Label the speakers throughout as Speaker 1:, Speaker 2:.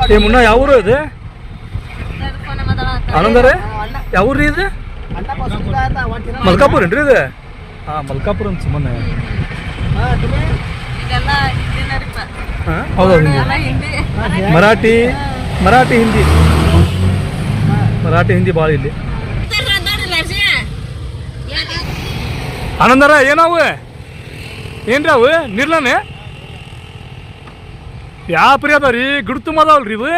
Speaker 1: ಏ ಮುನ್ನ ಯಾವ ಊರು ಇದು ಆನಂದರ ಯಾವ ಊರು ಇದು ಮಲ್ಕಾಪುರ ಏನ್ರಿ ಇದು ಹಾಂ ಮಲ್ಕಾಪುರ ಅಂತ ಸುಮ್ಮನೆ ಹೌದು ಮರಾಠಿ ಹಿಂದಿ ಭಾಳ ಇಲ್ಲಿ ಆನಂದರ ಏನವು ಏನ್ರಿ ಅವು ನಿರ್ಲನೆ ಯಾವ ಪರಿ ಅದಾವ್ರಿ ಗಿಡ ತುಂಬ ಅದಾವಲ್ರಿ ಇವು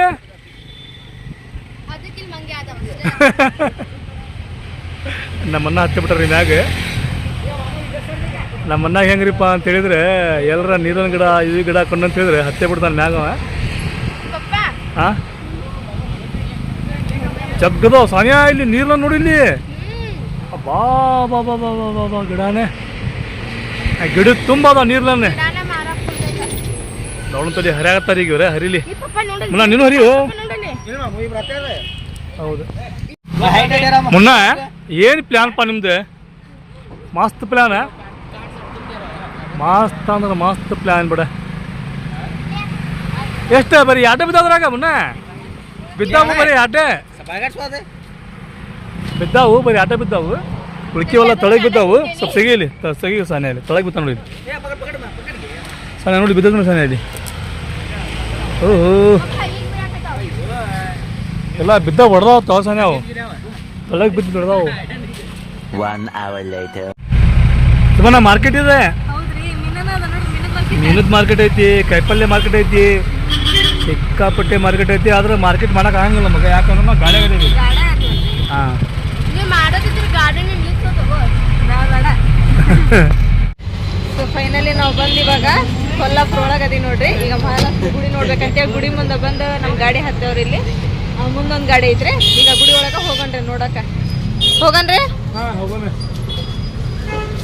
Speaker 1: ನಮ್ಮನ್ನ ಹತ್ತಿ ಬಿಟ್ಟಾರ್ರಿ ಮ್ಯಾಗ ನಮ್ಮನ್ನ ಹೆಂಗ್ರಿಪ್ಪ ಅಂತ ಹೇಳಿದ್ರೆ ಎಲ್ಲರ ನೀರಿನ ಗಿಡ ಇದು ಗಿಡ ಕೊಂಡು ಅಂತ ಹೇಳಿದ್ರೆ ಹತ್ತೆ ಬಿಡ್ತಾನೆ ಮ್ಯಾಗ ಹಾಂ ಜಗ್ಗದಾವ ಸಾನಿಯಾ ಇಲ್ಲಿ ನೀರನ್ನ ನೋಡಿ ಇಲ್ಲಿ ಬಾ ಬಾ ಬಾ ಬಾ ಬಾ ಬಾ ಬಾ ಗಿಡನೇ ಗಿಡದ ತುಂಬ ಅದಾವ ನೀರ್ಲನ್ನೇ ನೋಡಂತಲ್ಲಿ ಹರಿಯಾಗತ್ತಾರ ಈಗ ಇವ್ರೆ ಹರಿಲಿ ಮುನ್ನ ನೀನು ಹರಿಯು ಹೌದು ಮುನ್ನ ಏನು ಪ್ಲ್ಯಾನ್ಪ ನಿಮ್ದು ಮಸ್ತ್ ಪ್ಲ್ಯಾನ ಮಸ್ತ್ ಅಂದ್ರೆ ಮಸ್ತ್ ಪ್ಲ್ಯಾನ್ ಬಿಡ ಎಷ್ಟು ಬರೀ ಆಟೆ ಬಿದ್ದಾವ್ರಾಗ ಮುನ್ನ ಬಿದ್ದಾವು ಬರೀ ಆಟೆ ಬಿದ್ದಾವು ಬರೀ ಆಟೆ ಬಿದ್ದಾವು ಉಳ್ಕಿವೆಲ್ಲ ತೊಳಗೆ ಬಿದ್ದಾವು ಸ್ವಲ್ಪ ತೆಗೀಲಿ ತೆಗೀಲಿ ಸಾನೆಯಲ್ಲಿ ತೊಳಗೆ ಬಿತ್ತ ನೋಡಿ ಸಾನೆ ನೋಡಿ ಬಿದ್ದದ ನೋಡಿ ಸಾನೆಯಲ್ಲಿ ಓಹೋ ಎಲ್ಲ ಬಿದ್ದಾವ ಹೊಡೆದಾವ ತವ ಸಾನೆ ಅವು ತೊಳಗೆ ಬಿದ್ದು ಬಿಡ್ದಾವು ಸುಮ್ಮನೆ ಮಾರ್ಕೆಟ್ ಇದೆ ಮೀನದ ಮಾರ್ಕೆಟ್ ಐತಿ ಕಾಯಿಪಲ್ಯ ಮಾರ್ಕೆಟ್ ಐತಿ ಸಿಕ್ಕಾಪಟ್ಟೆ ಮಾರ್ಕೆಟ್ ಐತಿ ಆದ್ರೆ ಮಾರ್ಕೆಟ್ ಮಾಡಕ್ ಆಗಂಗಿಲ್ಲ ಮಗ ಯಾಕಂದ್ರೆ ನಾವು ಗಾಡಿ ಇದೀವಿ ಹಾಂ
Speaker 2: ಸೊ ಫೈನಲಿ ನಾವು ಬಂದು ಇವಾಗ ಕೊಲ್ಲಾಪುರ ಒಳಗೆ ಅದೀವಿ ನೋಡ್ರಿ ಈಗ ಮಹಾಲಕ್ಷ್ಮಿ ಗುಡಿ ನೋಡ್ಬೇಕಂತ ಗುಡಿ ಮುಂದೆ ಬಂದು ನಮ್ಮ ಗಾಡಿ ಹತ್ತವ್ರಿ ಇಲ್ಲಿ ಮುಂದೊಂದು ಗಾಡಿ ಐತ್ರಿ ಈಗ ಗುಡಿ ಒಳಗೆ ಹೋಗಣ್ರಿ ನೋಡಕ ಹೋಗನ್ರಿ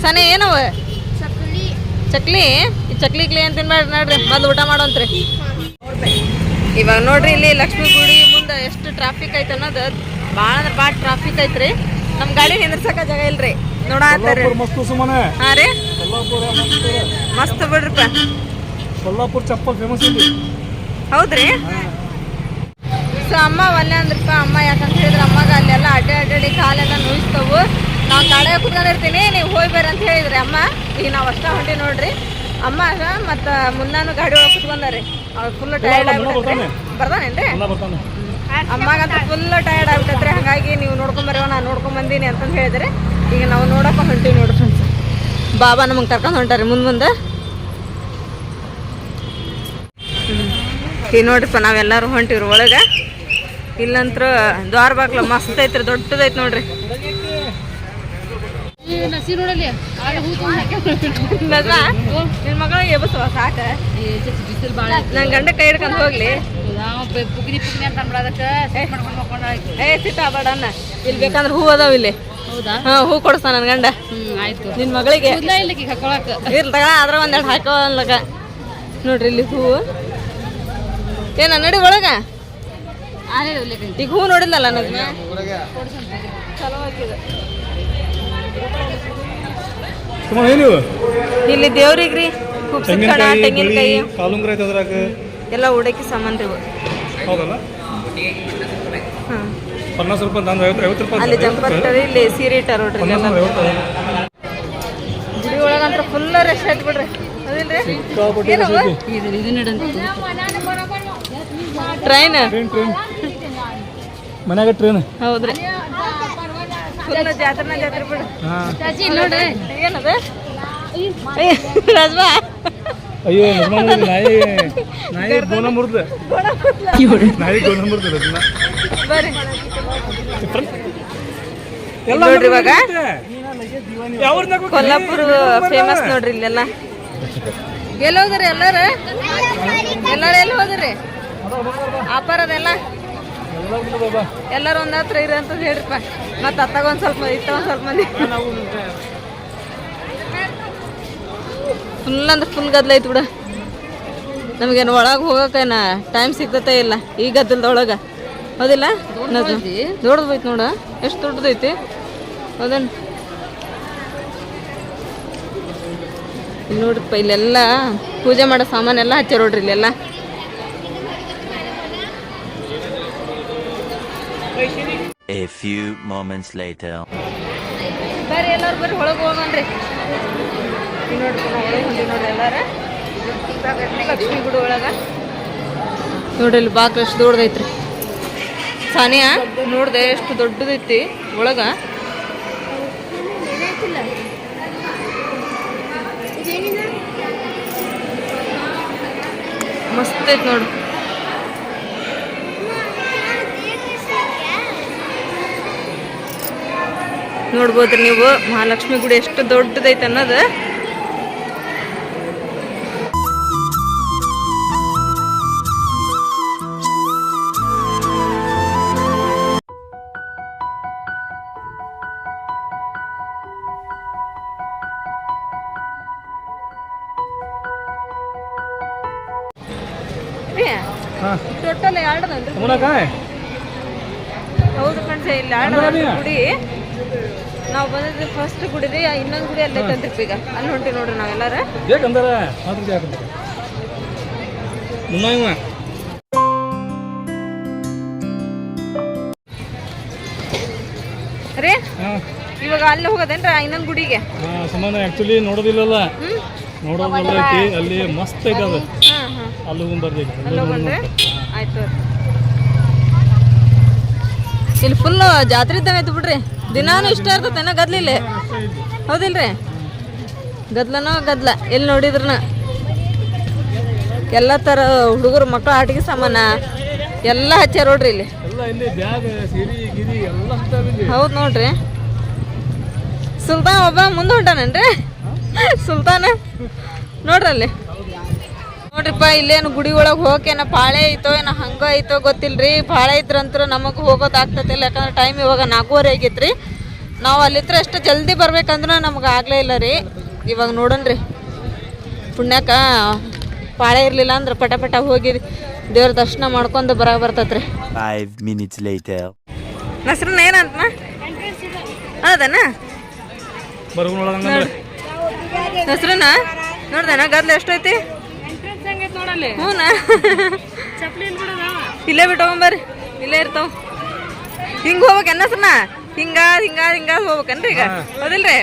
Speaker 2: ಸನೆ ಏನವ ಚಕ್ಲಿ ಈ ಚಕ್ಲಿ ಅಂತ ತಿನ್ಬೇಡ್ರಿ ನೋಡ್ರಿ ಮೊದ್ಲು ಊಟ ಮಾಡೋಂತ್ರಿ ಇವಾಗ ನೋಡ್ರಿ ಇಲ್ಲಿ ಲಕ್ಷ್ಮೀ ಗುಡಿ ಮುಂದೆ ಎಷ್ಟು ಟ್ರಾಫಿಕ್ ಐತೆ ಅನ್ನೋದು ಭಾಳ ಅಂದ್ರೆ ಭಾಳ ಟ್ರಾಫಿಕ್ ಐತ್ರಿ ನಮ್ಮ ಗಾಡಿ ನಿಂದ್ರಸಕ ಜಾಗ ಇಲ್ರಿ ನೋಡಾತ್ತಾರೆ ಹಾಂ ರೀ ಮಸ್ತ್ ಬಿಡ್ರಿಪ್ಪ
Speaker 1: ಕೊಲ್ಲಾಪುರ ಚಪ್ಪಲ್ ಫೇಮಸ್ ಇದೆ
Speaker 2: ಹೌದ್ರಿ ಸೊ ಅಮ್ಮ ಒಲ್ಲೆ ಅಂದ್ರಪ್ಪ ಅಮ್ಮ ಯಾಕಂತ ಹೇಳಿದ್ರೆ ಅಮ್ಮಗೆ ಅಲ್ಲೆಲ್ಲ ಅಡ್ಡಾಡಿ ಕಾಲೆಲ್ಲ ನೋಯಿಸ್ತವು ನಾವು ಗಾಡಿಯಾಗ ಕುತ್ಕೊಂಡಿರ್ತೀನಿ ನೀವು ಹೋಗಿ ಬರ್ರಿ ಅಂತ ಹೇಳಿದ್ರಿ ಅಮ್ಮ ಈಗ ನಾವು ಅಷ್ಟ ಹೊಂಟಿ ನೋಡ್ರಿ ಅಮ್ಮ ಮತ್ತು ಮುನ್ನಾನು ಗಾಡಿ ಒಳಗೆ ಕುತ್ಕೊಂಡಾರಿ ಅವ್ರು ಫುಲ್ ಟಯರ್ಡ್ ಆಗ್ಬಿಟ್ಟೈತ್ರಿ ಬರ್ದಾನೇನ್ರಿ ಅಮ್ಮಗಂತ ಫುಲ್ ಟಯರ್ಡ್ ಆಗ್ಬಿಟ್ಟೈತ್ರಿ ಹಾಗಾಗಿ ನೀವು ನೋಡ್ಕೊಂಬರ್ವ ನಾನು ನೋಡ್ಕೊಂಬಂದೀನಿ ಅಂತಂದು ಹೇಳಿದ್ರೆ ಈಗ ನಾವು ನೋಡಕ್ಕೆ ಹೊಂಟೀವಿ ನೋಡ್ರಿ ಫ್ರೆಂಡ್ಸ್ ಬಾಬಾ ನಮಗೆ ಕರ್ಕೊಂಡು ಹೊಂಟಾರಿ ಮುಂದೆ ಈಗ ನೋಡ್ರಿಪ್ಪ ನಾವೆಲ್ಲರೂ ಹೊಂಟಿವ್ರಿ ಒಳಗೆ ಇಲ್ಲಂತ್ರ ದ್ವಾರ ಬಾಗ್ಲ ಮಸ್ತ್ ಐತ್ರಿ ದೊಡ್ಡದೈತಿ ನೋಡ್ರಿ ನಿನ್ ಮಗಳ ಎಬಸವ ಸಾಕ ನನ್ ಗಂಡ ಕೈ ಹಿಡ್ಕೊಂಡ್ ಹೋಗ್ಲಿ ಸಿಟ್ಟ ಬೇಡಣ್ಣ ಇಲ್ಲಿ ಬೇಕಂದ್ರೆ ಹೂ ಅದಾವ ಇಲ್ಲಿ ಹಾ ಹೂ ಕೊಡಿಸ್ತಾನ ನನ್ ಗಂಡ ನಿನ್ ಮಗಳಿಗೆ ಇರ್ಲ ತಗ ಅದ್ರ ಒಂದೆರಡು ಹಾಕೋನ್ಲಕ ನೋಡ್ರಿ ಇಲ್ಲಿ ಹೂವು ಏನ ನಡಿ ಒಳಗ ಈಗ ಹೂ ನೋಡಿಲ್ಲಲ್ಲ ನನಗೆ ಚಲೋ ಆಗಿದೆ ಇಲ್ಲಿ ದೇವ್ರಿಗ್ರಿ ಕುಪ್ಸಕಣ ತೆಂಗಿನಕಾಯಿ ಎಲ್ಲ ಉಡಕಿ ಸಾಮಾನ್ ರೀ ಅಲ್ಲಿ ಜಂಪರ್ ಇಟ್ಟಾರಿ ಇಲ್ಲಿ ಸೀರೆ ಇಟ್ಟಾರ ನೋಡ್ರಿ ಗುಡಿ ಒಳಗಂತ್ರ ಫುಲ್ ರಶ್ ಆಯ್ತು ಬಿಡ್ರಿ ಅದಿಲ್ರಿ ಟ್ರೈನ್
Speaker 1: ಮನ್ಯಾಗ ಟ್ರೈನ್
Speaker 2: ಹೌದ್ರಿ ಫುಲ್ ಜಾತ್ರೆ ಬಿಡ್ರಿ ನೋಡ್ರಿ ಏನದ ರಾಜ್ವಾ
Speaker 1: ಅಯ್ಯೋ ನಾಯಿ ಗೋನ ಮುರಿದ ನಾಯಿ ಗೋನ ಮುರಿದ
Speaker 2: ಬರ್ರಿ ನೋಡ್ರಿ ಇವಾಗ ಕೊಲ್ಲಾಪುರ ಫೇಮಸ್ ನೋಡ್ರಿ ಇಲ್ಲೆಲ್ಲ ಎಲ್ಲಿ ಹೋದ್ರಿ ಎಲ್ಲರೂ ಎಲ್ಲಿ ಹೋದ್ರಿ ಆಪಾರದೆಲ್ಲ ಎಲ್ಲರೂ ಒಂದ್ ಹತ್ರ ಇರ ಅಂತ ಹೇಳ್ರಿಪ್ಪ ಮತ್ತೆ ಅತ್ತಾಗ ಒಂದ್ ಸ್ವಲ್ಪ ಮಂದಿ ಫುಲ್ ಅಂದ್ರೆ ಫುಲ್ ಗದ್ಲ ಐತಿ ಬಿಡ ನಮಗೇನು ಒಳಗೆ ಹೋಗಕ್ಕೇನ ಟೈಮ್ ಸಿಗ್ತತೆ ಇಲ್ಲ ಈ ಗದ್ದಲದೊಳಗೆ ಹೌದಿಲ್ಲ ದೊಡ್ಡದು ಐತಿ ನೋಡ ಎಷ್ಟು ದೊಡ್ಡದೈತಿ ಹೌದನ್ ಇಲ್ಲಿ ನೋಡ್ರಿಪ್ಪ ಇಲ್ಲೆಲ್ಲ ಪೂಜೆ ಮಾಡೋ ಸಾಮಾನೆಲ್ಲ ಹಚ್ಚಾರ ನೋಡ್ರಿ ಇಲ್ಲೆಲ್ಲ
Speaker 3: A few moments later.
Speaker 2: ಬರ್ರಿ ಎಲ್ಲಾರು ಬರ್ರಿ ಒಳಗೆ ಹೋಗೋಣ್ರಿ. ನೋಡ್ರಿ ನಾವು ಒಳಗೆ ಹೊಂಟೀವಿ ನೋಡ್ರಿ ಎಲ್ಲಾರ ಲಕ್ಷ್ಮೀ ಗುಡಿ ಒಳಗೆ. ನೋಡ್ರಿ ಇಲ್ಲಿ ಬಾಕ್ಲ ಎಷ್ಟು ದೊಡ್ಡದೈತ್ರಿ. ಸಾನಿಯಾ ನೋಡ್ದೆ ಎಷ್ಟು ದೊಡ್ಡದೈತಿ ಒಳಗ. ಮಸ್ತ್ ಐತಿ ನೋಡು. ನೋಡ್ಬೋದ್ರಿ ನೀವು ಮಹಾಲಕ್ಷ್ಮಿ ಗುಡಿ ಎಷ್ಟು ದೊಡ್ಡದೈತೆ ಅನ್ನೋದು. ಟೋಟಲ್ ಎರಡದನ್ರಿ ಹೌದು ಫ್ರೆಂಡ್ಸ್. ಇಲ್ಲಿ ಎರಡದ ಗುಡಿ. ನಾವು ಬಂದಿದ್ದು ಫಸ್ಟ್ ಗುಡಿದೆ, ಇನ್ನೊಂದು ಗುಡಿ ಅಲ್ಲೇ ತಂದ್ರಿಪ್ಪ. ಈಗ ಅಲ್ಲಿ ಹೊಂಟಿ ನೋಡ್ರಿ ನಾವೆಲ್ಲಾರ. ರೀ ಇವಾಗ ಅಲ್ಲಿ ಹೋಗೋದೇನ್ರ ಇನ್ನೊಂದು ಗುಡಿಗೆ?
Speaker 1: ಆಕ್ಚುಲಿ ನೋಡೋದಿಲ್ಲಲ್ಲ, ನೋಡೋದಿಲ್ಲ ಐತಿ ಅಲ್ಲಿ ಮಸ್ತ್ ಐತೆ ಅದು. ಅಲ್ಲಿ ಹೋಗ್ಬರ್ಬೇಕು.
Speaker 2: ಅಲ್ಲಿ ಹೋಗಂದ್ರೆ ಆಯ್ತು. ಇಲ್ಲಿ ಫುಲ್ ಜಾತ್ರೆ ಇದ್ದಂಗೆ ಐತಿ ಬಿಡ್ರಿ. ದಿನಾನು ಇಷ್ಟ ಇರ್ತೈತೆ ಗದ್ಲಿಲ್ಲ, ಹೌದಿಲ್ರಿ? ಗದ್ಲನೋ ಗದ್ಲ ಎಲ್ಲಿ ನೋಡಿದ್ರನ ಎಲ್ಲ ಥರ ಹುಡುಗರು ಮಕ್ಕಳು ಆಟಿಕೆ ಸಾಮಾನ ಎಲ್ಲ ಹಚ್ಚಾರ ನೋಡ್ರಿ ಇಲ್ಲಿ. ಹೌದು ನೋಡ್ರಿ. ಸುಲ್ತಾನ್ ಒಬ್ಬ ಮುಂದೆ ಹೊಂಟಾನೇನ್ರಿ ಸುಲ್ತಾನ ನೋಡ್ರಲ್ಲಿ. ನೋಡ್ರಿಪ್ಪ ಇಲ್ಲೇನು ಗುಡಿ ಒಳಗೆ ಹೋಗೇನ ಪಾಳೆ ಐತೋ ಏನೋ ಹಂಗ ಐತೋ ಗೊತ್ತಿಲ್ರಿ. ಪಾಳೆ ಇದ್ರಂತ್ರ ನಮಗೆ ಹೋಗೋದು ಆಗ್ತತಿಲ್ಲ, ಯಾಕಂದ್ರೆ ಟೈಮ್ ಇವಾಗ 4:30 ಆಗೈತ್ರಿ. ನಾವು ಅಲ್ಲಿತ್ರ ಎಷ್ಟು ಜಲ್ದಿ ಬರ್ಬೇಕಂದ್ರೆ ನಮ್ಗೆ ಆಗಲೇ ಇಲ್ಲ ರೀ. ಇವಾಗ ನೋಡನ್ರಿ ಪುಣ್ಯಕ್ಕ ಪಾಳೆ ಇರಲಿಲ್ಲ ಅಂದ್ರೆ ಪಟ ಪಟ ಹೋಗಿ ದೇವ್ರ ದರ್ಶನ ಮಾಡ್ಕೊಂಡು ಬರ್ತೈತ್ರಿ.
Speaker 3: 5 minutes later.
Speaker 2: ಹೆಸ್ರನ್ನ ಏನಂತ ಹೌದನ ಹೆಸ್ರನ್ನ ನೋಡ್ದೇನ ಗದ್ಲ ಎಷ್ಟೈತಿ? ಹ್ಞೂನಾ ಇಲ್ಲೇ ಬಿಟ್ಟು ಹೋಗ್ಬರ್ರಿ, ಇಲ್ಲೇ ಇರ್ತಾವ. ಹಿಂಗೆ ಹೋಗ್ಬೇಕು ಹೆಸ್ರನ್ನ ಹಿಂಗ ಹಿಂಗ ಹಿಂಗ ಹೋಗ್ಬೇಕನ್ರಿ ಈಗ, ಹೌದಿಲ್ರಿ?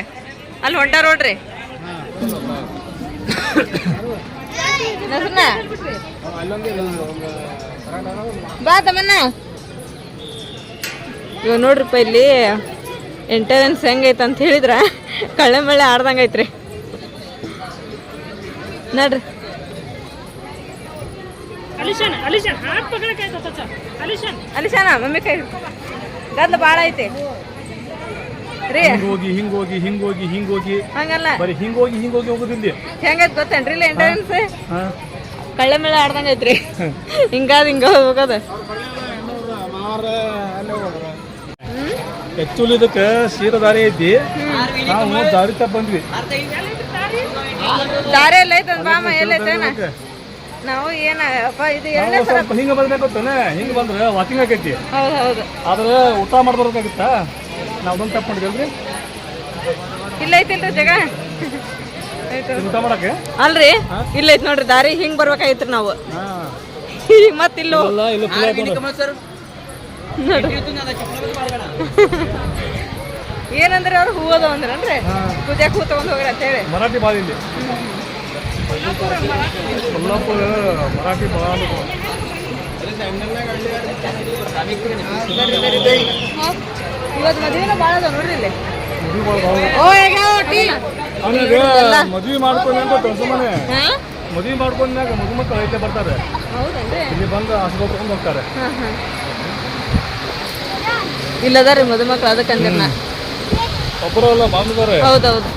Speaker 2: ಅಲ್ಲಿ ಹೊಂಟಾರ ನೋಡ್ರಿ ಹೆಸ್ರನ್ನ ಬಾ ತಮ್ಮನ್ನ. ಇವಾಗ ನೋಡ್ರಿಪ್ಪ ಇಲ್ಲಿ ಎಂಟರೆನ್ಸ್ ಹೆಂಗೈತೆ ಅಂತ ಹೇಳಿದ್ರ ಕಳ್ಳೆ ಮಳ್ಳೆ ಆಡ್ದಂಗೆ ಐತ್ರಿ ನೋಡ್ರಿ. ಅಲಿಶಾನ ಮಮ್ಮಿ ಕೈ ಗದ್ಲ ಭಾಳ ಐತಿ ರೀ. ಹಿಂಗೋಗಿ ಹಂಗಲ್ಲ ಹೋಗುದಿಲ್ಲ. ಹೆಂಗೈತಿ ಗೊತ್ತೇನ್ರಿ ಇಲ್ಲಿ ಎಂಟರೆನ್ಸ್? ಕಳ್ಳೆ ಮಳ್ಳೆ ಆಡ್ದಂಗೆ ಐತ್ರಿ. ಹಿಂಗ ಹೋಗೋದ.
Speaker 1: ಆಕ್ಚುಲಿ ಇದಕ್ಕೆ ಸೀದಾ ದಾರಿ ಐತಿ, ನಾವು ದಾರಿ ತಪ್ಪ ಬಂದ್ವಿ.
Speaker 2: ದಾರಿ ಎಲ್ಲ ಐತಂದ ಬಾಮ ಎಲ್ಲೈತೇನ? ನಾವು ಏನಪ್ಪ ಇದು
Speaker 1: ಸ್ವಲ್ಪ ಹಿಂಗ ಬರ್ಬೇಕಾಗ್ತಾನೆ. ಹಿಂಗ ಬಂದ್ರೆ ವಾಕಿಂಗ್ ಆಕೈತಿ.
Speaker 2: ಹೌದು
Speaker 1: ಆದ್ರೆ ಊಟ ಮಾಡ್ಬರ್ಬೇಕಾಗಿತ್ತ, ನಾವ್ದೊಂದು ತಪ್ಪು ಮಾಡಿದ್ವಿ.
Speaker 2: ಇಲ್ಲ ಐತಿಲ್ರಿ ಜಾಗ
Speaker 1: ಊಟ ಮಾಡಕ್ಕೆ
Speaker 2: ಅಲ್ರಿ? ಇಲ್ಲ ಐತಿ ನೋಡ್ರಿ ದಾರಿ. ಹಿಂಗ್ ಬರ್ಬೇಕಾಗಿತ್ರಿ ನಾವು. ಮತ್ತ ಇಲ್ಲೋ ಏನಂದ್ರೆ ಅವ್ರು ಹೂವದ ಅಂದ್ರನ್ರಿ ಪೂಜೆಗೆ ಹೂ ತಗೊಂಡ್ ಹೋಗ್ರಿ ಅಂತ ಹೇಳಿ.
Speaker 1: ಮರಾಠಿ ಭಾಳ ಇಲ್ಲಿ ಕೊಲ್ಲಾಪುರ ಮರಾಠಿ ಭಾಳ.
Speaker 2: ಇವತ್ತು ಮದುವೆನ ಭಾಳ ಅದ ನೋಡ್ರಿ ಇಲ್ಲಿ.
Speaker 1: ಮದ್ವಿ ಮಾಡ್ಕೊಂಡ್ ಅಂತ ಮನೆ ಮದ್ವಿ ಮಾಡ್ಕೊಂಡ್ಯಾಗ ಮಕ್ಕಳು ಐತೆ ಬರ್ತಾರೆ. ಇಲ್ಲಿ ಬಂದು ಆಸ್ಪತ್ರೆ ತಗೊಂಡ್ ಹೋಗ್ತಾರೆ.
Speaker 2: ಇಲ್ಲದಾರಿ ಮದುಮಕ್ಳು ಅದಕ್ಕಂದಿರ್ನ
Speaker 1: ಒಬ್ಬರಲ್ಲ ಬಾಂಧವರೇ.
Speaker 2: ಹೌದೌದು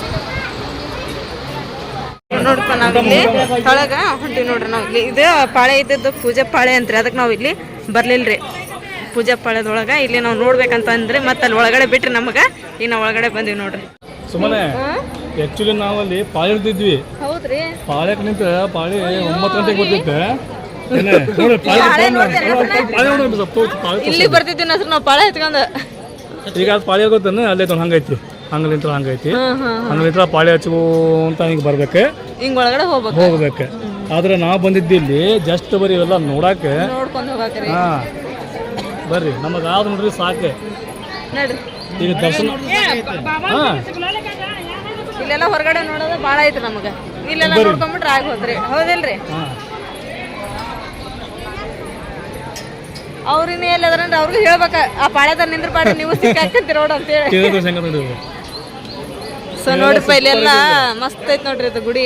Speaker 2: ನೋಡ್ಪ ನಾವಿಲ್ಲಿ ಒಳಗ ಹೊಂಟಿವಿ ನೋಡ್ರಿ. ನಾವು ಇಲ್ಲಿ ಇದು ಪಾಳೆ ಇದ್ದದ್ದು ಪೂಜೆ ಪಾಳೆ ಅಂತ್ರಿ. ಅದಕ್ಕೆ ನಾವು ಇಲ್ಲಿ ಬರ್ಲಿಲ್ರಿ ಪೂಜೆ ಪಾಳೆದೊಳಗ. ಇಲ್ಲಿ ನಾವು ನೋಡ್ಬೇಕಂತ ಅಂದ್ರೆ ಮತ್ತೆ ಅಲ್ಲಿ ಒಳಗಡೆ ಬಿಟ್ರಿ ನಮಗ. ಈಗ ನಾವು ಒಳಗಡೆ ಬಂದಿವಿ ನೋಡ್ರಿ.
Speaker 1: ಸುಮ್ಮನೆ ಆಕ್ಚುಲಿ ನಾವಲ್ಲಿ ಪಾಳೆ ಇರ್ತಿದ್ವಿ.
Speaker 2: ಹೌದ್ರಿ
Speaker 1: ಪಾಳ್ಯಕ್ಕೆ ನಿಂತ ಪಾಳೆ 9 ಗಂಟೆಗೆ ಬರ್ತಿದ್ದೆ.
Speaker 2: ಇಲ್ಲಿ ಬರ್ತಿದ್ವಿ ನಾವು ಪಾಳೆ ಹಚ್ಕೊಂಡ.
Speaker 1: ಈಗ ಅದು ಪಾಳೆ ಆಗೋತಾನೆ ಅಲ್ಲೇ ಹಂಗೈತಿ. ಹಂಗಲಿಂತ್ರ ಹಂಗೈತಿ. ಹಂಗಲಿಂತ್ರ ಪಾಳೆ ಹಚ್ಕೊಂತ ಹಿಂಗೆ ಬರ್ಬೇಕು,
Speaker 2: ಹಿಂಗ ಒಳಗಡೆ
Speaker 1: ಹೋಗ್ಬೇಕು. ಆದ್ರೆ ನಾವು ಬಂದಿದ್ದಿ ಇಲ್ಲಿ ಜಸ್ಟ್ ಬರೀ ಇವೆಲ್ಲ ನೋಡಕ್ಕೆ.
Speaker 2: ನೋಡ್ಕೊಂಡು ಹೋಗಾಕ್ರಿ.
Speaker 1: ಬರ್ರಿ ನಮಗೆ ಆದ ನೋಡ್ರಿ ಸಾಕು.
Speaker 2: ನಡ್ರಿ
Speaker 1: ಈಗ ದರ್ಶನ ಹಾಂ
Speaker 2: ಇಲ್ಲೆಲ್ಲ ಹೊರಗಡೆ ನೋಡೋದು ಭಾಳ ಐತ್ರಿ ನಮಗೆ. ಇಲ್ಲೆಲ್ಲ ನೋಡ್ಕೊಂಬಿಟ್ರೆ ಆಗಿ ಹೋದ್ರಿ, ಹೌದಿಲ್ರಿ?
Speaker 1: ಹಾಂ
Speaker 2: ಅವ್ರಿನ್ನ ಎಲ್ಲಿ ಅದಾರಂದ್ರೆ ಅವ್ರಿಗೂ ಹೇಳ್ಬೇಕ, ಆ ಪಾಳ್ಯದ ನಿಂದ್ರ ಪಾಡಿ ನೀವು ಸಿಕ್ಕಾಕಂತೀರ ನೋಡು ಅಂತೇಳಿ. ಸೊ ನೋಡ್ರಿಪ್ಪ ಇಲ್ಲೆಲ್ಲ ಮಸ್ತ್ ಐತ್ ನೋಡ್ರಿ ಇದು ಗುಡಿ.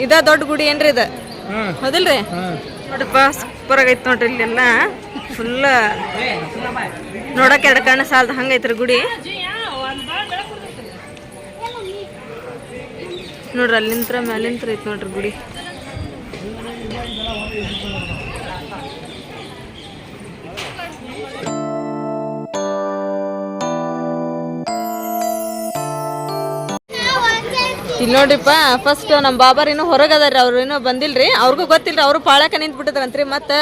Speaker 2: ಇದ ದೊಡ್ಡ ಗುಡಿ ಏನ್ರಿ ಇದು, ಹೌದಿಲ್ರಿ? ನೋಡ್ರಿಪ್ಪ ಸೂಪರ್ ಆಗೈತ್ ನೋಡ್ರಿ. ಇಲ್ಲೆಲ್ಲ ಫುಲ್ ನೋಡಕ್ ಎರಡು ಕಣ್ಣು ಸಾಲದ ಹಂಗೈತ್ರಿ ಗುಡಿ. ನೋಡ್ರಿ ಅಲ್ಲಿಂತ್ರ ಮ್ಯಾಲಿಂತ್ರ ಐತ್ ನೋಡ್ರಿ ಗುಡಿ. ಇಲ್ಲಿ ನೋಡ್ರಿಪ್ಪ ಫಸ್ಟ್ ನಮ್ಮ ಬಾಬಾರ್ ಇನ್ನೂ ಹೊರಗೆ ಅದಾರ್ರಿ, ಅವ್ರು ಇನ್ನೂ ಬಂದಿಲ್ರಿ. ಅವ್ರಿಗೂ ಗೊತ್ತಿಲ್ರಿ, ಅವರು ಪಾಳ್ಯಕ ನಿಂತು ಬಿಟ್ಟಿದ್ರಂತ್ರಿ. ಮತ್ತು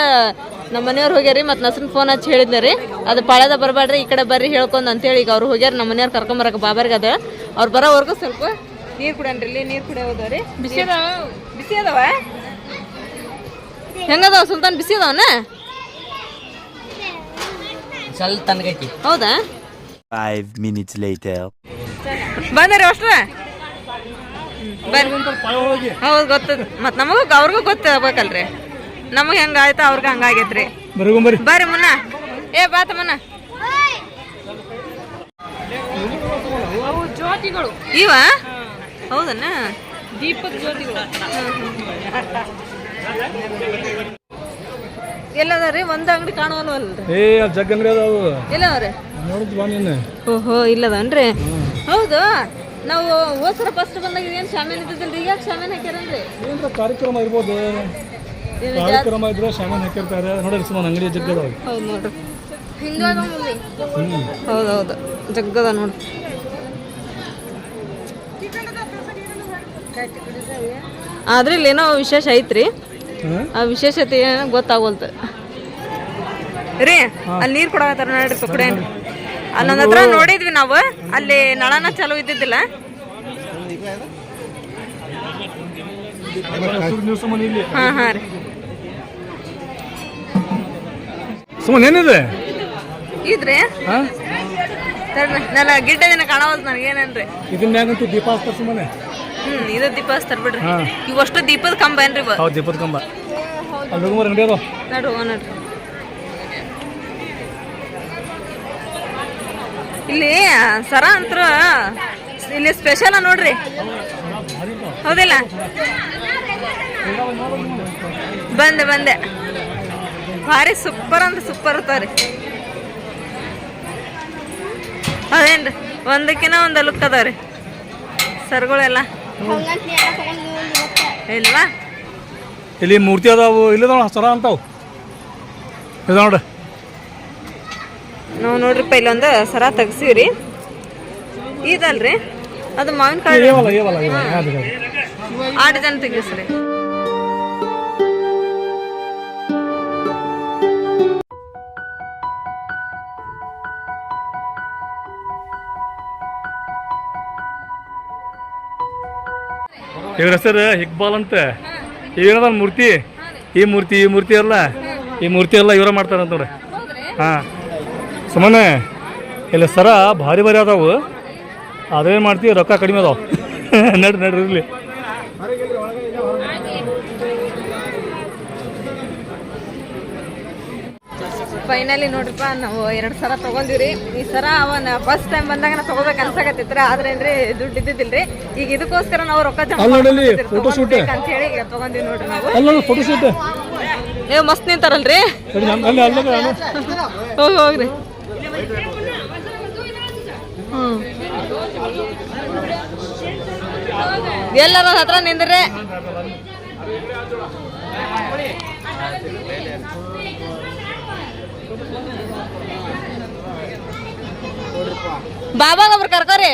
Speaker 2: ನಮ್ಮ ಮನೆಯವ್ರು ಹೋಗ್ಯಾರಿ. ಮತ್ತು ನಸನ್ ಫೋನ್ ಹಚ್ಚಿ ಹೇಳಿದ್ರಿ, ಅದು ಪಾಳ್ಯದ ಬರಬೇಡ್ರಿ, ಈ ಕಡೆ ಬರ್ರಿ ಹೇಳ್ಕೊಂಡು ಅಂತೇಳಿ. ಈಗ ಅವ್ರು ಹೋಗ್ಯಾರ, ನಮ್ಮ ಮನೆಯವ್ರು ಕರ್ಕೊಂಬರಕ್ಕೆ ಬಾಬಾರ್ಗೆ ಅದ. ಅವ್ರು ಬರೋವರೆಗೂ ಸ್ವಲ್ಪ ನೀರು ಕುಡಿಯನ್ರಿ, ಇಲ್ಲಿ ನೀರು ಕುಡಿಯೋದವ್ರಿ. ಬಿಸಿ ಅದಾವ, ಬಿಸಿ ಅದಾವ. ಹೆಂಗದಾವ ಸುಲ್ತಾನ್, ಬಿಸಿ ಅದಾವನ?
Speaker 4: ಸ್ವಲ್ಪ ತಣ್ಣಗೈತಿ.
Speaker 2: ಹೌದಾ?
Speaker 3: 5 minutes later.
Speaker 2: ಬಂದ್ರಿ ಅಷ್ಟ್ರ ಹೌದು ಗೊತ್ತದ. ಮತ್ತು ನಮಗೂ ಅವ್ರಿಗೂ ಗೊತ್ತಾಗಬೇಕಲ್ರಿ, ನಮಗೆ ಹೆಂಗಾಯ್ತು ಅವ್ರಿಗೆ ಹಂಗಾಗೈತ್ರಿ. ಬರ್ರಿ ಮುನ್ನ, ಏ ಬಾತ ಮುನ್ನ. ಜ್ಯೋತಿಗಳು ಇವ ಹೌದನ್ನ, ದೀಪದ ಜ್ಯೋತಿಗಳು ಎಲ್ಲದಾವ್ರಿ? ಒಂದು ಅಂಗಡಿ ಕಾಣುವಲ್ವಲ್ರಿ?
Speaker 1: ಜಗ್ ಅಂಗಡಿ ಅದಾವು.
Speaker 2: ಎಲ್ಲವ್ರಿ? ಓಹೋ ಇಲ್ಲದನ್ರಿ. ಹೌದು, ನಾವು ಹೋದ್ಸರ ಫಸ್ಟ್ ಬಂದಾಗ ಏನು ಶಾಮಿಯಾನ ಇದ್ದಿದ್ದಿಲ್ರಿ, ಈಗ ಯಾಕೆ ಶಾಮಿಯಾನ ಹಾಕ್ಯಾರನ್ರಿ?
Speaker 1: ಏನ್ರ ಕಾರ್ಯಕ್ರಮ ಇರ್ಬೋದು, ಕಾರ್ಯಕ್ರಮ ಇದ್ರೆ ಶಾಮಿಯಾನ ಹಾಕಿರ್ತಾರೆ. ನೋಡ್ರಿ ಸುಮ್ಮನೆ ಅಂಗಡಿ ಜಗ್ಗದ.
Speaker 2: ಹೌದು ನೋಡ್ರಿ, ಹೌದೌದು ಜಗ್ಗದ ನೋಡ್ರಿ. ಆದ್ರೆ ಇಲ್ಲೇನೋ ವಿಶೇಷ ಐತ್ರಿ, ಆ ವಿಶೇಷತೆ ಏನೋ ಗೊತ್ತಾಗೋಲ್ತು ರೀ. ಅಲ್ಲಿ ನೀರು ಕೊಡಕತ್ತಾರ ನೋಡ್ರಿ, ತುಕಡೆ ಅಲ್ಲೊಂದ್ ಹತ್ರ ನೋಡಿದ್ವಿ ನಾವು. ಅಲ್ಲಿ ನಳನ ಚಾಲು ಇದ್ದಿದ್ದಿಲ್ಲ. ಹಾ ಹಾ ರೀ.
Speaker 1: ಸುಮ್ಮನೆ ಏನಿದೆ
Speaker 2: ಇದ್ರಿ ನನ್ನ ಗಿಡ್ಡ ದಿನ ಕಾಣವಲ್ದು ನನಗೇನೇನ್ರಿ.
Speaker 1: ಇದನ್ನಂತೂ ದೀಪ ಹಚ್ತಾರ ಸುಮ್ಮನೆ.
Speaker 2: ಇದು ದೀಪ ಹಚ್ತಾರ ಬಿಡ್ರಿ. ಇವಷ್ಟು ದೀಪದ ಕಂಬ ಏನ್ರಿ?
Speaker 1: ಹೌದು ದೀಪದ ಕಂಬ. ಅಲ್ಲಿ ಅಂಗಡಿ ಅದಾವ
Speaker 2: ನೋಡ್ರಿ, ಹೋ ನೋಡ್ರಿ. ಇಲ್ಲಿ ಸರ ಅಂತರ ಇಲ್ಲಿ ಸ್ಪೆಷಲ್ ನೋಡ್ರಿ, ಹೌದಿಲ್ಲ? ಬಂದೆ ಬಂದೆ, ಭಾರಿ ಸೂಪರ್ ಅಂದ್ರೆ ಸೂಪರ್ ಇರ್ತಾವ್ರಿ. ಅದೇನ್ರಿ ಒಂದಕ್ಕಿನ ಒಂದು ಲುಕ್ ಅದಾವ್ರಿ ಸರ್ಗಳೆಲ್ಲ, ಇಲ್ವಾ?
Speaker 1: ಇಲ್ಲಿ ಮೂರ್ತಿ ಅದಾವು, ಇಲ್ಲದ ಸರ ಅಂತಾವು ಇದ ನೋಡ್ರಿ.
Speaker 2: ನಾವು ನೋಡ್ರಿಪ್ಪ ಇಲ್ಲೊಂದು ಸರ ತೆಗ್ಸಿವ್ರಿ. ಇದಲ್ರಿ ಅದು ಮಾವಿನ ಕಾಯಿ ಆ ಡಿಸೈನ್ ತೆಗಿಸ್ರಿ.
Speaker 1: ಇವ್ರ ಹೆಸರು ಇಕ್ಬಾಲ್ ಅಂತ. ಏನದ ಮೂರ್ತಿ, ಈ ಮೂರ್ತಿ ಅಲ್ಲ, ಈ ಮೂರ್ತಿ ಎಲ್ಲ ಇವರ ಮಾಡ್ತಾರಂತ ನೋಡ್ರಿ. ಹಾಂ ಸುಮ್ಮನೆ ಇಲ್ಲಿ ಸರ ಭಾರಿ ಭಾರಿ ಅದಾವು. ಅದೇನು ಮಾಡ್ತೀವಿ, ರೊಕ್ಕ ಕಡಿಮೆ ಅದಾವ. ನಡ್ರಿ ಇರಲಿ.
Speaker 2: ಫೈನಲಿ ನೋಡ್ರಿಪ್ಪ ನಾವು 2 ಸರ ತಗೊಂಡಿವ್ರಿ. ಈ ಸರ ಅವನ್ ಫಸ್ಟ್ ಟೈಮ್ ಬಂದಾಗ ನಾ ತಗೋಬೇಕು ಅನ್ಸಾಕತ್ತಿತ್ರ, ಆದ್ರೆ ಏನ್ರಿ ದುಡ್ಡು ಇದ್ದಿದ್ದಿಲ್ರಿ. ಈಗ ಇದಕ್ಕೋಸ್ಕರ ನಾವು ರೊಕ್ಕ ಅಂತ ಹೇಳಿ ತಗೊಂಡಿವಿ ನೋಡ್ರಿ ನಾವು.
Speaker 1: ಫೋಟೋ ಶೂಟ್
Speaker 2: ಏ ಮಸ್ತ್ ನಿಂತಾರಲ್ರಿ, ಹೋಗ್ರಿ. ಎಲ್ಲರ ಹತ್ರ ನಿಂದ್ರೆ ಬಾಬಾಗ ಒಬ್ರು ಕರ್ಕೋರಿ.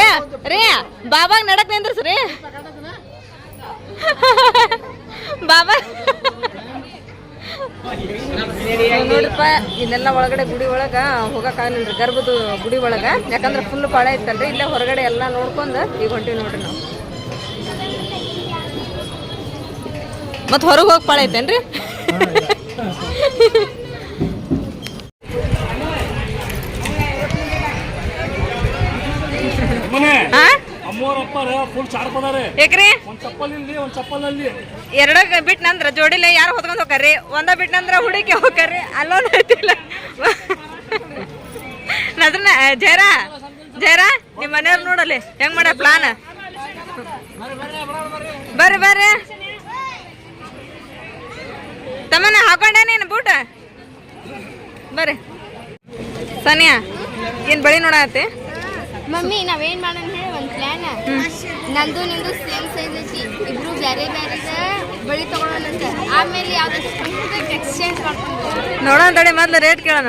Speaker 2: ಏ ರೀ ಬಾಬಾಗ ನಡಕ್ ನಿಂದ್ರಸ್ರಿ. ಬಾಬಾ ನೋಡ್ರಿಪ್ಪ ಇಲ್ಲೆಲ್ಲ ಒಳಗಡೆ ಗುಡಿ ಒಳಗ ಹೋಗಕ್ಕಾಗಲಿಲ್ರಿ, ಗರ್ಭದ ಗುಡಿ ಒಳಗ. ಯಾಕಂದ್ರೆ ಫುಲ್ ಪಾಳೆ ಇತ್ತಲ್ರಿ. ಇಲ್ಲೇ ಹೊರಗಡೆ ಎಲ್ಲ ನೋಡ್ಕೊಂಡು ಈಗ ಹೊಂಟಿವಿ ನೋಡ್ರಿ ನಾವು. ಮತ್ತೆ ಹೊರಗೆ ಹೋಗಿ ಪಾಳೆ ಐತೇನ್ರಿ?
Speaker 1: ಮನೆ
Speaker 2: ಹಾ
Speaker 1: ಅಮ್ಮೋರಪ್ಪ ಫುಲ್ ಚಾರ್ಪ್ ಅದಾರೆ.
Speaker 2: ಏಕ್ರಿ
Speaker 1: ಒಂದ್ ಚಪ್ಪಲ್ ಇಲ್ಲಿ ಒಂದ್ ಚಪ್ಪಲ್ ಅಲ್ಲಿ.
Speaker 2: ಎರಡಾಗ ಬಿಟ್ನಂದ್ರ ಜೋಡಿಲೆ ಯಾರು ಹೊತ್ಕೊಂಡ್ ಹೋಗ್ರಿ, ಒಂದ ಬಿಟ್ನಂದ್ರ ಹುಡುಕಿ ಹೋಗ್ರಿ. ಅಲ್ಲೊಂದು ಐತಿಲ್ಲ ಅದನ್ನ ಜೈರ ನಿಮ್ಮ ಮನೆಯವ್ರು ನೋಡಲಿ ಹೆಂಗ್ ಮಾಡ ಪ್ಲಾನ್. ಬರ್ರಿ ಬರ್ರಿ ತಮ್ಮನ ಹಾಕೊಂಡೆ ನೀನು ಬೂಟ. ಬರ್ರಿ ಸನಿಯಾ ಏನ್ ಬಳಿ ನೋಡತ್ತೆ.
Speaker 5: ಮಮ್ಮಿ ನಾವೇನ್ ಮಾಡೋಣ ಹೇಳಿ ಒಂದು ಪ್ಲಾನ್. ನಂದು ನಿಂದು ಸೇಮ್ ಸೈಜ್ ಐತಿ, ಇಬ್ರು ಬೇರೆ ಬೇರೆ ಬಳಿ ತಗೊಳ್ಳೋಣಂತ. ಆಮೇಲೆ ಯಾವ್ದು ಎಕ್ಸ್ಚೇಂಜ್ ಮಾಡ್ಕೊಂಡು
Speaker 2: ನೋಡೋಣ ತಡಿ, ಮೊದ್ಲು ರೇಟ್ ಕೇಳೋಣ.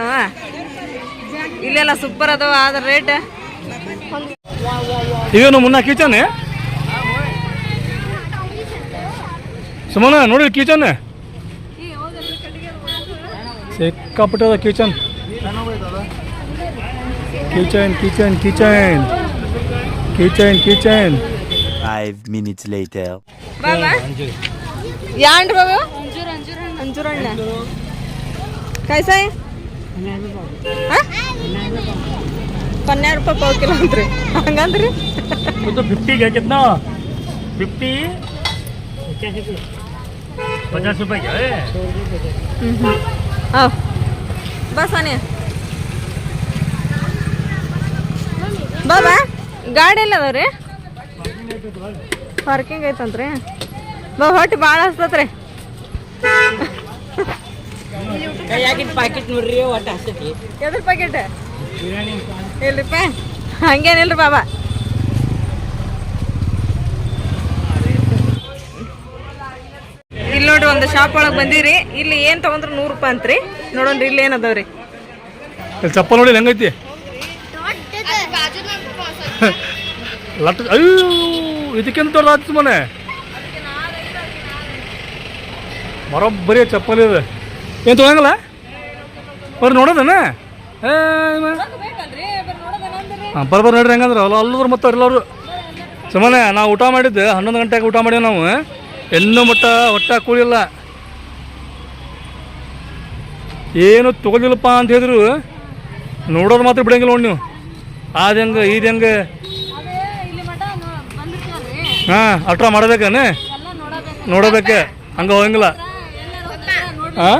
Speaker 2: ಇಲ್ಲೆಲ್ಲ ಸೂಪರ್ ಅದಾವ ಆದ್ರ ರೇಟ್.
Speaker 1: ಇವೇನು ಮುನ್ನ ಕಿಚನ್ ಸುಮ್ಮನೆ ನೋಡಿ ಕಿಚನ್ ಸಿಕ್ಕಾಪಟ್ಟದ kitchen kitchen kitchen kitchen kitchen kitchen
Speaker 3: 5 minutes later.
Speaker 2: ಬಾಬಾ ಯಾಂಡ್ರಿ ಬಾಬು ಅಂಜೂರಣ್ಣ ಕಾಯ್ಸಾಯ್ 12 ರೂಪಾಯಿ ಪಾವ್ ಕಿಲೋ ಅಂತ್ರಿ. ಹಂಗಂದ್ರಿ
Speaker 1: 50 है कितना 50 50 रुपए क्या है.
Speaker 2: ಬಸ್ ಅನೇ ಬಾಬಾ ಗಾಡಿ ಎಲ್ಲ ಅದಾವ್ರಿ, ಪಾರ್ಕಿಂಗ್ ಐತಂತ್ರಿ. ಹೊಟ್ಟೆ ಭಾಳ ಹಸ್ತತ್ರಿ.
Speaker 4: ಪ್ಯಾಕೆಟ್ ನೋಡ್ರಿ ಒಟ್ಟು ಹಸ್ತೈತಿ.
Speaker 2: ಎದ್ರ ಪ್ಯಾಕೆಟ್ ಇಲ್ರಿಪ್ಪ, ಹಂಗೇನಿಲ್ರಿ ಬಾಬಾ. ಇಲ್ಲಿ ನೋಡ್ರಿ ಒಂದು ಶಾಪ್ ಒಳಗೆ ಬಂದಿರಿ. ಇಲ್ಲಿ ಏನು ತಗೊಂಡ್ರು 100 ರೂಪಾಯಿ ಅಂತ್ರಿ. ನೋಡೋಣ್ರಿ ಇಲ್ಲಿ ಏನು ಅದಾವ್ರಿ.
Speaker 1: ಚಪ್ಪಲ್ ನೋಡಿ ಹೆಂಗೈತಿ ಲಟ್. ಅಯ್ಯೋ ಇದಕ್ಕೆಂತ ರಾತ್ರಿ ಮನೆ ಬರೋಬ್ಬರಿ ಚಪ್ಪಲ್ ಇದೆ. ಏನು ತೊಗೊಳಂಗಲ್ಲ ಬರ್ರಿ ನೋಡೋದನ. ಹಾಂ ಬರ್ಬರ್ ನೋಡ್ರಿ ಹೆಂಗಂದ್ರೆ ಅಲ್ಲದ್ರು ಮತ್ತೆ ಎಲ್ಲರು ಸುಮ್ಮನೆ. ನಾವು ಊಟ ಮಾಡಿದ್ದೆ 11 ಗಂಟೆಗೆ ಊಟ ಮಾಡೀವಿ ನಾವು. ಇನ್ನೂ ಮಟ್ಟ ಹೊಟ್ಟೆ ಕೂಳಿಲ್ಲ, ಏನು ತೊಗೊಳಿಲ್ಲಪ್ಪ ಅಂತ ಹೇಳಿದ್ರು. ನೋಡೋದು ಮಾತ್ರ ಬಿಡಂಗಿಲ್ಲ ನೋಡಿ ನೀವು. ಅದು ಹೆಂಗೆ ಇದು ಹೆಂಗೆ ಹಾಂ ಅಲ್ಟ್ರಾ ಮಾಡಬೇಕೇನೆ ನೋಡಬೇಕೆ ಹಂಗೆ ಹೋಗಂಗಿಲ್ಲ. ಹಾಂ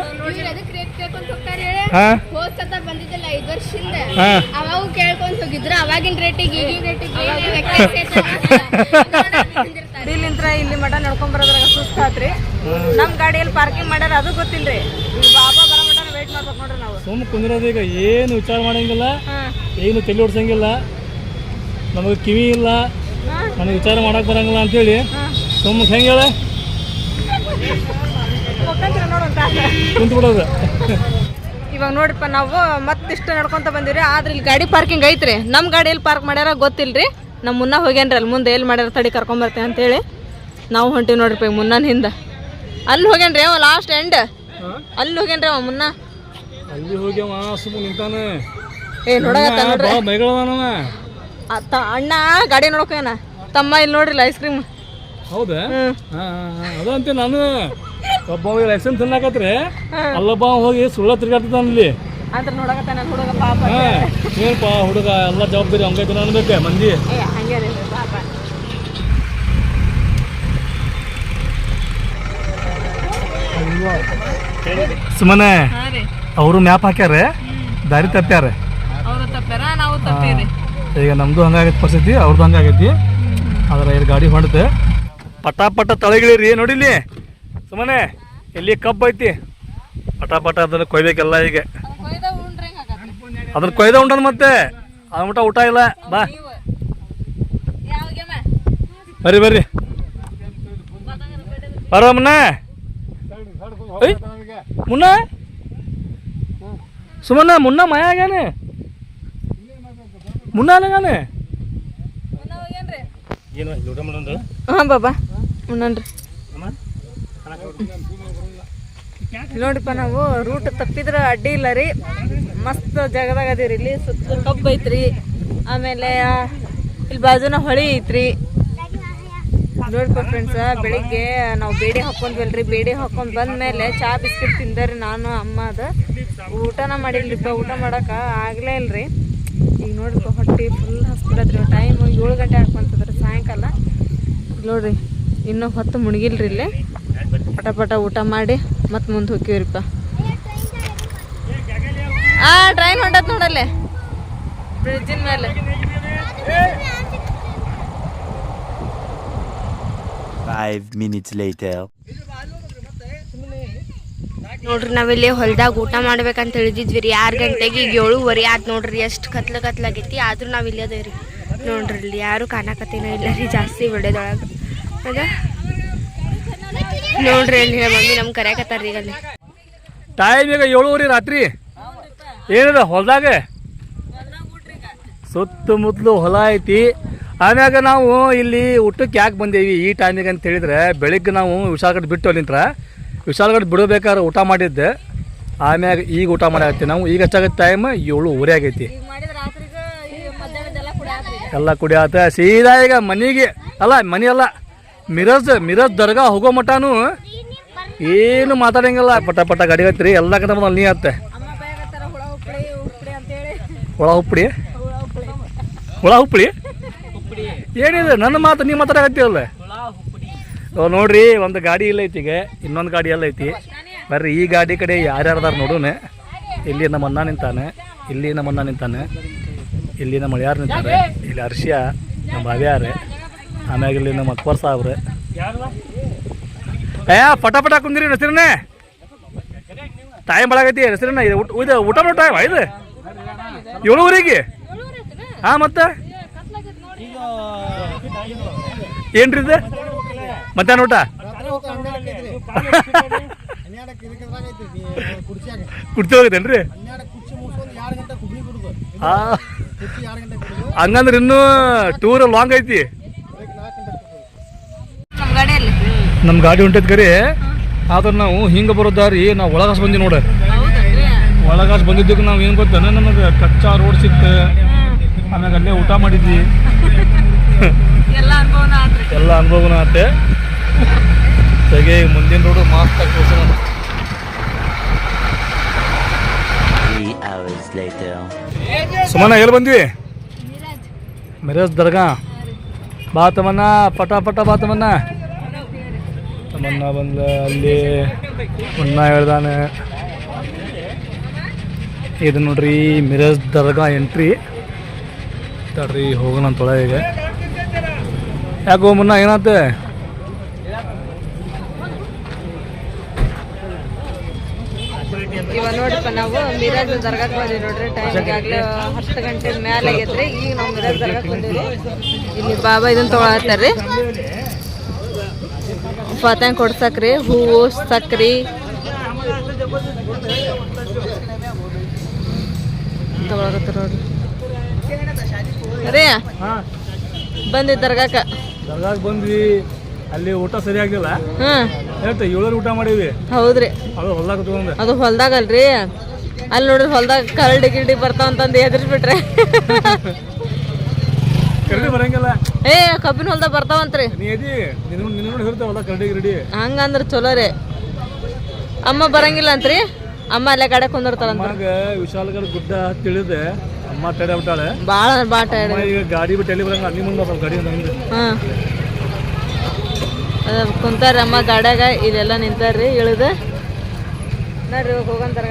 Speaker 1: ಹಾಂ
Speaker 5: ಹೋಗ್ತಾ ಬಂದಿದ್ದಲ್ಲ 5 ವರ್ಷದಿಂದ
Speaker 1: ಹಾಂ
Speaker 5: ಅವಾಗ ಕೇಳ್ಕೊಂಡ್ ಹೋಗಿದ್ರು. ಅವಾಗಿನ ರೇಟಿಗೆ ಈಗಿನ ರೇಟಿಗೆ
Speaker 2: ಇಲ್ಲಿಂತ್ರ ಇಲ್ಲಿ ಮಠ ನಡ್ಕೊಂಡ್ ಬರೋದ್ರಾಗ ಸುಸ್ತಾತ್ರಿ. ನಮ್ಮ ಗಾಡಿಯಲ್ಲಿ ಪಾರ್ಕಿಂಗ್ ಮಾಡ್ಯಾರ ಅದು ಗೊತ್ತಿಲ್ರಿ. ಈಗ ಬಾಬಾ ಬರೋ ಮಠ ವೇಟ್ ಮಾಡ್ಬೇಕು ನೋಡ್ರಿ ನಾವು.
Speaker 1: ಸುಮ್ಮ ಕುಂದಿರೋದು ಈಗ ಏನು ವಿಚಾರ ಮಾಡಂಗಿಲ್ಲ, ಏನು ತಲೆ ಓಡಿಸಂಗಿಲ್ಲ. ನಮಗೆ ಕಿವಿ ಇಲ್ಲ, ನನಗೆ ವಿಚಾರ ಮಾಡಕ್ಕೆ ಬರಂಗಿಲ್ಲ ಅಂತೇಳಿ ಸುಮ್ಮ ಹೆಂಗೆ ಹೇಳ ಕುಂತು ಬಿಡೋದು.
Speaker 2: ಇವಾಗ ನೋಡಿಪ್ಪ ನಾವು ಮತ್ತಿಷ್ಟು ನಡ್ಕೊಂತ ಬಂದಿವ್ರಿ. ಆದ್ರೆ ಇಲ್ಲಿ ಗಾಡಿ ಪಾರ್ಕಿಂಗ್ ಐತ್ರಿ. ನಮ್ಮ ಗಾಡಿ ಎಲ್ಲಿ ಪಾರ್ಕ್ ಮಾಡ್ಯಾರ ಗೊತ್ತಿಲ್ರಿ. ನಮ್ಮ ಮುನ್ನ ಹೋಗ್ಯಾನ್ರಿ ಅಲ್ಲಿ ಮುಂದೆ ಎಲ್ಲಿ ಮಾಡ್ಯಾರ ತಡಿ ಕರ್ಕೊಂಬರ್ತೇವೆ ಅಂತೇಳಿ ನಾವು ಹೊಂಟಿವಿ ನೋಡ್ರಿಪ್ಪ. ಮುನ್ನನ ಹಿಂದೆ ಅಲ್ಲಿ ಹೋಗ್ಯಾನ್ರಿ ಅವ ಲಾಸ್ಟ್ ಎಂಡ್. ಅಲ್ಲಿ ಹೋಗ್ಯಾನ್ರಿ ಅವ ಮುನ್ನ.
Speaker 1: ಅಲ್ಲಿ ಹೋಗ್ಯವ ಸುಮ್ಮ ನಿಂತಾನೆ.
Speaker 2: ಏ ನೋಡಕತ್ತ ನೋಡ್ರಿ
Speaker 1: ಮೈಗಳವನವ
Speaker 2: ಅಣ್ಣ ಗಾಡಿ ನೋಡ್ಕೋನ. ತಮ್ಮ ಇಲ್ಲಿ ನೋಡ್ರಿಲ್ಲ ಐಸ್ ಕ್ರೀಮ್.
Speaker 1: ಹೌದಾ? ಅದು ಅಂತ ನಾನು ಒಬ್ಬ ಲೈಸೆನ್ಸ್ ಅನ್ನಕತ್ರಿ ಅಲ್ಲೊಬ್ಬ ಹೋಗಿ ಸುಳ್ಳ ತಿರ್ಗಾಡ್ತಾನಲ್ಲಿ
Speaker 2: ಅಂತ ನೋಡಕತ್ತ ನನ್ನ ಹುಡುಗ ಪಾಪ.
Speaker 1: ಏನಪ್ಪ ಹುಡುಗ ಎಲ್ಲ ಜವಾಬ್ದಾರಿ ಹಂಗೈತೆ ಅನ್ಬೇಕೆ ಮಂದಿ.
Speaker 2: ಹಂಗೇನಿಲ್ಲ ಪಾಪ.
Speaker 1: ಸುಮ್ಮನೆ ಅವರು ಮ್ಯಾಪ್ ಹಾಕ್ಯಾರ, ದಾರಿ ತಪ್ಪ್ಯಾರ.
Speaker 2: ಅವರು ತಪ್ಪ್ಯಾರ, ನಾವು ತಪ್ಪೀರಿ.
Speaker 1: ಈಗ ನಮ್ದು ಹಂಗಾಗೈತೆ ಪರಿಸ್ಥಿತಿ, ಅವ್ರದ್ದು ಹಂಗಾಗೈತಿ. ಆದ್ರೆ ಇಲ್ಲಿ ಗಾಡಿ ಹೊಂಡುತ್ತೆ ಪಟ ಪಟ ತಳಗಿಳಿರಿ ನೋಡಿಲ್ಲಿ. ಸುಮ್ಮನೆ ಇಲ್ಲಿ ಕಬ್ಬು ಐತಿ ಪಟ ಪಟ ಅದನ್ನು ಕೊಯ್ಬೇಕೆಲ್ಲ. ಈಗ ಅದನ್ನ ಕೊಯ್ದ ಉಂಟದ ಮತ್ತೆ ಅದ ಮಟ ಊಟ ಇಲ್ಲ. ಬಾ ಬರ್ರಿ ಬರ್ರಿ ಬರ ಮುನ್ನ. ಮುನ್ನ ಸುಮ್ಮನೆ ಮುನ್ನ ಮಾಯ ಆಗ್ಯಾನೆ. ಮುನ್ನ ಅಲ್ಲಗಾನೆ ಏನು ಊಟ ಮಾಡೋದು.
Speaker 2: ಹಾಂ ಬಾಬಾ ಉಣ್ಣನ್ರಿ. ನೋಡಿಪ್ಪ ನಾವು ರೂಟ್ ತಪ್ಪಿದ್ರ ಅಡ್ಡಿ ಇಲ್ಲ ರೀ. ಮಸ್ತ್ ಜಾಗದಾಗ ಅದೀರಿ. ಇಲ್ಲಿ ಸುತ್ತ ಕಬ್ಬು ಐತ್ರಿ. ಆಮೇಲೆ ಇಲ್ಲಿ ಬಾಜುನ ಹೊಳಿ ಐತ್ರಿ. ನೋಡ್ಕೊ ಫ್ರೆಂಡ್ಸ್, ಬೆಳಿಗ್ಗೆ ನಾವು ಬೇಡಿ ಹಾಕೊಂಡ್ವಲ್ರಿ, ಬೇಡಿ ಹಾಕೊಂಡ್ ಬಂದ್ಮೇಲೆ ಚಾ ಬಿಸ್ಕಿಟ್ ತಿಂದರಿ ನಾನು ಅಮ್ಮ. ಅದು ಊಟನ ಮಾಡಿಲ್ರಿಪ್ಪ, ಊಟ ಮಾಡಕ್ಕೆ ಆಗಲೇ ಇಲ್ರಿ. ಈಗ ನೋಡ್ರಿಪ್ಪ ಹೊಟ್ಟೆ ಫುಲ್ ಹಸ್ಬಿಡತ್ರಿ. ಟೈಮ್ 7 ಗಂಟೆ ಹಾಕೊಂತದ್ರಿ ಸಾಯಂಕಾಲ. ನೋಡ್ರಿ ಇನ್ನೂ ಹೊತ್ತು ಮುಣಗಿಲ್ರಿ ಇಲ್ಲಿ. ಪಟ ಊಟ ಮಾಡಿ ಮತ್ತೆ ಮುಂದೆ ಹೋಗ್ತೀವ್ರಿಪ್ಪ. ಟ್ರೈನ್ ಹೊಂಟತ್ ನೋಡಲ್ಲೇ ಬ್ರಿಡ್ಜಿನ ಮೇಲೆ.
Speaker 3: 5 minutes later.
Speaker 5: ನೋಡ್ರಿ ನಾವಿಲ್ಲಿ ಹೊಲ್ದಾಗ ಊಟ ಮಾಡ್ಬೇಕಂತ ಹೇಳಿದ್ವಿ ರೀ 6 ಗಂಟೆಗೆ. ಈಗ 7:15 ಆಯ್ತು ನೋಡ್ರಿ. ಎಷ್ಟು ಕತ್ಲಾಗೈತಿ, ಆದ್ರೂ ನಾವು ಇಲ್ಲೇ ಅದೇವ್ರಿ. ನೋಡ್ರಿ ಇಲ್ಲಿ ಯಾರು ಕಾಣಕತ್ತೇನೋ ಇಲ್ಲ ರೀ ಜಾಸ್ತಿ ವಿಡಿಯೋದೊಳಗೆ. ಅದ ನೋಡ್ರಿ ಅಲ್ಲಿ ಮಮ್ಮಿ ನಮ್ಗೆ ಕರೆಯಕತ್ತಾರ ಈಗ ಅಲ್ಲಿ.
Speaker 1: ಟೈಮ್ ಈಗ 7:30 ರಾತ್ರಿ. ಏನಿದೆ ಹೊಲ್ದಾಗ? ಸುತ್ತಮುತ್ತಲು ಹೊಲ ಐತಿ. ಆಮ್ಯಾಗ ನಾವು ಇಲ್ಲಿ ಊಟಕ್ಕೆ ಯಾಕೆ ಬಂದೇವಿ ಈ ಟೈಮಿಗೆ ಅಂತ ಹೇಳಿದ್ರೆ, ಬೆಳಿಗ್ಗೆ ನಾವು ವಿಶಾಲಗಢ ಬಿಟ್ಟು ಅಲ್ಲಿಂತ್ರ ವಿಶಾಲಗಢ ಬಿಡಬೇಕಾದ್ರೆ ಊಟ ಮಾಡಿದ್ದೆ. ಆಮ್ಯಾಗ ಈಗ ಊಟ ಮಾಡಾಕತ್ತಿ ನಾವು. ಈಗ ಎಷ್ಟಾಗತ್ತೆ ಟೈಮ್? 7:30 ಆಗೈತಿ. ಎಲ್ಲ ಕುಡಿಯಾತ ಸೀದಾ ಈಗ ಮನೆಗೆ. ಅಲ್ಲ ಮನೆ ಅಲ್ಲ, ಮಿರಜ್ ದರ್ಗಾ ಹೋಗೋ ಮಟನು ಏನು ಮಾತಾಡಂಗಿಲ್ಲ. ಪಟ ಗಾಡಿ ಹತ್ರಿ ಎಲ್ಲಕ್ಕಿಂತ ಮೊದಲು ನೀ ಹತ್ತೆ. ಒಳ ಹುಪ್ಪಳಿ ಏನಿದೆ ನನ್ನ ಮಾತು ನೀ ಮಾತಾಡಕತ್ತೀವಲ್ಲ. ನೋಡ್ರಿ ಒಂದು ಗಾಡಿ ಇಲ್ಲ ಐತಿ, ಈಗ ಇನ್ನೊಂದು ಗಾಡಿ ಎಲ್ಲ ಐತಿ. ಬರ್ರಿ ಈ ಗಾಡಿ ಕಡೆ ಯಾರ್ಯಾರದಾರ ನೋಡೋಣ. ಇಲ್ಲಿ ನಮ್ಮ ಅಣ್ಣ ನಿಂತಾನೆ, ಇಲ್ಲಿ ನಮ್ಮ ಅಣ್ಣ ನಿಂತಾನೆ, ಇಲ್ಲಿ ನಮ್ಮ ಮಳೆಯಾರು ನಿಂತಾರೆ, ಇಲ್ಲಿ ಹರ್ಷಿಯ ನಮ್ಮ ಭವ್ಯಾರ, ಆಮ್ಯಾಗ ಇಲ್ಲಿ ನಮ್ಮ ಅಕ್ಬರ್ ಸಾಬ್ರೆ. ಪಟ ಕುಂದಿರಿ ಹೆಸರನ್ನೇ. ಟೈಮ್ ಬೆಳಗೈತಿ ಹೆಸರನ್ನ. ಊಟ ಟೈಮ್ ಇದು 7:30. ಹಾಂ ಮತ್ತೆ ಏನ್ರಿ ಇದು ಮಧ್ಯಾಹ್ನ ಊಟ? ಕುಡ್ತಿ ಹೋಗಿದ್ದೇನ್ರಿ? ಹಂಗಂದ್ರೆ ಇನ್ನೂ ಟೂರ್ ಲಾಂಗ್ ಐತಿ. ನಮ್ಮ ಗಾಡಿ ಹೊಂಟೈತಿ ಕರಿ. ಆದ್ರೆ ನಾವು ಹಿಂಗೆ ಬರೋದಾರಿ ನಾವು ಒಳಗಾಸ್ ಬಂದಿ ನೋಡ. ಒಳಗಾಸ್ ಬಂದಿದ್ದಕ್ಕೆ ನಾವು ಏನು ಗೊತ್ತಾನೆ, ನಮಗೆ ಕಚ್ಚಾ ರೋಡ್ ಸಿಕ್ತು. ಆಮ್ಯಾಗ ಅಲ್ಲೇ ಊಟ ಮಾಡಿದ್ವಿ. ಎಲ್ಲ ಅನುಭವನ ಆತೆ. ತೆಗೆ ಮುಂದಿನ ರೋಡು ಮಾಸ್ತ್ ಆಗಿ ತೋರ್ಸೋಣ.
Speaker 3: 3 hours later.
Speaker 1: ಸುಮನ ಎಲ್ಲಿ ಬಂದ್ವಿ? ಮಿರಜ್ ದರ್ಗಾ. ಬಾ ತಮ್ಮನ್ನ, ಪಟ ಬಾ ತಮ್ಮನ್ನ. ತಮ್ಮನ್ನ ಬಂದ ಅಲ್ಲಿ ಮುನ್ನ ಹೇಳ್ದಾನೆ. ಇದು ನೋಡ್ರಿ ಮಿರಜ್ ದರ್ಗಾ ಎಂಟ್ರಿ. ತಡ್ರಿ ಹೋಗೋಣ ತೊಳಗೆ. ಯಾಕೋ ಮುನ್ನ ಏನಾತ?
Speaker 2: ಇವಾಗ ನೋಡ್ರಿಪ್ಪ ನಾವು ಮಿರಜ್ ದರ್ಗಾಕ್ಕೆ ಬಂದಿವಿ ನೋಡ್ರಿ. ಟೈಮ್ ಈಗಾಗಲೇ 10 ಗಂಟೆ ಮೇಲೆ ಆಗೈತ್ರಿ. ಈಗ ನಾವು ಮಿರಜ್ ದರ್ಗಾಕ್ಕೆ ಬಂದಿವಿ. ಇಲ್ಲಿ ಬಾಬಾ ಇದನ್ನ ತೊಗೊಳತ್ತಾರ್ರಿ. ಫಾತ್ಯಾನ್ ಕೊಡ್ಸಕ್ರಿ, ಹೂವು ಸಕ್ರಿ ತೊಗೊಳಕತ್ತಾರ ನೋಡ್ರಿ. ರೀ ಬಂದಿ ದರ್ಗಾಕ್ಕೆ
Speaker 1: ಬಂದ್ವಿ. ಅಲ್ಲಿ ಊಟ ಸರಿ ಆಗಿಲ್ಲ. ಹೇಳ್ತ 7 ಊಟ ಮಾಡೀವಿ.
Speaker 2: ಹೌದ್ರಿ,
Speaker 1: ಅದು ಹೊಲ್ದಾಗ ತಗೊಂಡೆ.
Speaker 2: ಅದು ಹೊಲ್ದಾಗಲ್ರಿ. ಅಲ್ಲಿ ನೋಡ್ರಿ ಹೊಲ್ದಾಗ ಕರಡಿ ಬರ್ತಾವಂತಂದು ಎದುರಿಸ್ಬಿಟ್ರೆ.
Speaker 1: ಕರಡಿ ಬರಂಗಿಲ್ಲ.
Speaker 2: ಕಬ್ಬಿನ ಹೊಲ್ದಾಗ ಬರ್ತಾವಂತ್ರಿ. ಹಂಗಂದ್ರ ಚಲೋ ರೀ. ಅಮ್ಮ ಬರಂಗಿಲ್ಲ ಅಂತ್ರಿ. ಅಮ್ಮ ಅಲ್ಲೇ ಕಡೆ ಕುಂದಿರ್ತಾಳ.
Speaker 1: ವಿಶಾಲಗಢ ಗುಡ್ಡ ತಿಳಿದೆ ಅಮ್ಮ ಟೈಡ್ ಆಗ್ಬಿಟ್ಟಾಳೆ.
Speaker 2: ಭಾಳ ಟೈಡ್.
Speaker 1: ಈಗ ಗಾಡಿ ಬಿಟ್ಟು ಎಲ್ಲಿ ಬರಂಗ ಅಲ್ಲಿ ಮುಂದೆ ಗಾಡಿ.
Speaker 2: ಹಾಂ ಕುಂತಾರ ಅಮ್ಮ ಗಾಡ್ಯಾಗ. ಇಲ್ಲೆಲ್ಲ ನಿಂತಾರ್ರಿ ಇಳಿದ. ನೋಡ್ರಿ ಹೋಗಂತಾರ.